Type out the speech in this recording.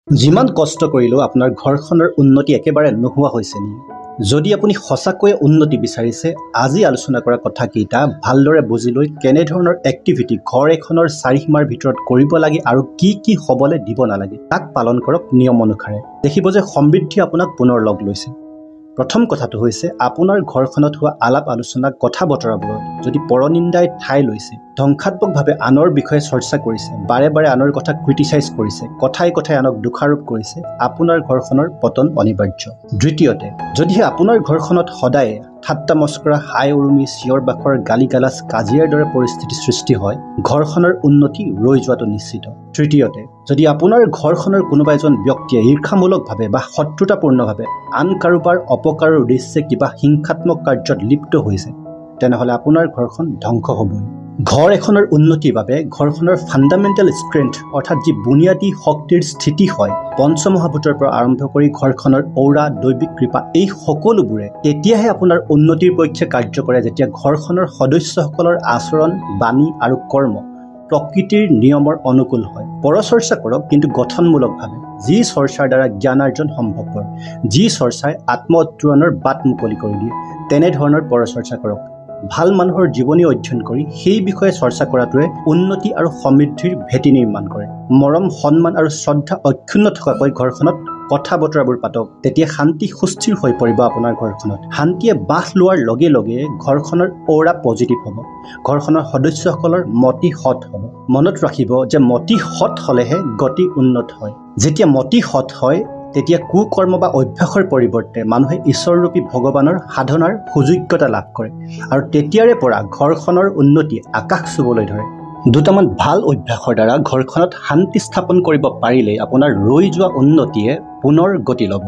যিমান কষ্ট কৰিলেও আপোনাৰ ঘৰখনৰ উন্নতি একেবাৰে নোহোৱা হৈছে নি? যদি আপুনি সঁচাকৈয়ে উন্নতি বিচাৰিছে, আজি আলোচনা কৰা কথাকেইটা ভালদৰে বুজি লৈ কেনেধৰণৰ এক্টিভিটি ঘৰ এখনৰ চাৰিসীমাৰ ভিতৰত কৰিব লাগে আৰু কি কি হ'বলৈ দিব নালাগে তাক পালন কৰক নিয়ম অনুসাৰে। দেখিব যে সমৃদ্ধি আপোনাক পুনৰ লগ লৈছে। প্ৰথম কথাটো হৈছে আপোনাৰ ঘৰখনত হোৱা আলাপ আলোচনা কথা বতৰাবোৰত যদি পৰনিন্দাই ঠাই লৈছে, ধ্বংসাত্মকভাৱে আনৰ বিষয়ে চৰ্চা কৰিছে, বাৰে বাৰে আনৰ কথা ক্ৰিটিচাইজ কৰিছে, কথাই কথাই আনক দোষাৰোপ কৰিছে, আপোনাৰ ঘৰখনৰ পতন অনিবাৰ্য। দ্বিতীয়তে, যদিহে আপোনাৰ ঘৰখনত সদায় ঠাট্টা মস্কৰা, হাই উৰুমি, চিঞৰ বাখৰ, গালি গালাজ, কাজিয়াৰ দৰে পৰিস্থিতি সৃষ্টি হয়, ঘৰখনৰ উন্নতি ৰৈ যোৱাটো নিশ্চিত। তৃতীয়তে, যদি আপোনাৰ ঘৰখনৰ কোনোবা এজন ব্যক্তিয়ে ঈৰ্ষামূলকভাৱে বা শত্ৰুতাপূৰ্ণভাৱে আন কাৰোবাৰ অপকাৰৰ উদ্দেশ্যে কিবা হিংসাত্মক কাৰ্যত লিপ্ত হৈছে, তেনেহ'লে আপোনাৰ ঘৰখন ধ্বংস হ'বই। ঘৰ এখনৰ উন্নতিৰ বাবে ঘৰখনৰ ফাণ্ডামেণ্টেল ষ্ট্ৰেংথ অৰ্থাৎ যি বুনিয়াদী শক্তিৰ স্থিতি হয়, পঞ্চমহাভূতৰ পৰা আৰম্ভ কৰি ঘৰখনৰ ঔৰা, দৈবিক কৃপা, এই সকলোবোৰে তেতিয়াহে আপোনাৰ উন্নতিৰ পক্ষে কাৰ্য কৰে যেতিয়া ঘৰখনৰ সদস্যসকলৰ আচৰণ, বাণী আৰু কৰ্ম প্ৰকৃতিৰ নিয়মৰ অনুকূল হয়। পৰচৰ্চা কৰক, কিন্তু গঠনমূলকভাৱে। যি চৰ্চাৰ দ্বাৰা জ্ঞানাৰ্জন সম্ভৱপৰ, যি চৰ্চাই আত্ম উত্তৰণৰ বাট মুকলি কৰি দিয়ে, তেনেধৰণৰ পৰচৰ্চা কৰক। ভাল মানুহৰ জীৱনী অধ্যয়ন কৰি সেই বিষয়ে চৰ্চা কৰাটোৱে উন্নতি আৰু সমৃদ্ধিৰ ভেটি নিৰ্মাণ কৰে। মৰম, সন্মান আৰু শ্ৰদ্ধা অক্ষুণ্ণ থকাকৈ ঘৰখনত কথা বতৰাবোৰ পাতক, তেতিয়া শান্তি সুস্থিৰ হৈ পৰিব আপোনাৰ ঘৰখনত। শান্তিয়ে বাস লোৱাৰ লগে লগে ঘৰখনৰ অ'ৰা পজিটিভ হ'ব, ঘৰখনৰ সদস্যসকলৰ মতি সৎ হ'ব। মনত ৰাখিব যে মতি সৎ হ'লেহে গতি উন্নত হয়। যেতিয়া মতি সৎ হয়, তেতিয়া কুকৰ্ম বা অভ্যাসৰ পৰিৱৰ্তে মানুহে ঈশ্বৰৰূপী ভগৱানৰ সাধনাৰ সুযোগ্যতা লাভ কৰে আৰু তেতিয়াৰে পৰা ঘৰখনৰ উন্নতি আকাশ চুবলৈ ধৰে। দুটামান ভাল অভ্যাসৰ দ্বাৰা ঘৰখনত শান্তি স্থাপন কৰিব পাৰিলে আপোনাৰ ৰৈ যোৱা উন্নতিয়ে পুনৰ গতি ল'ব।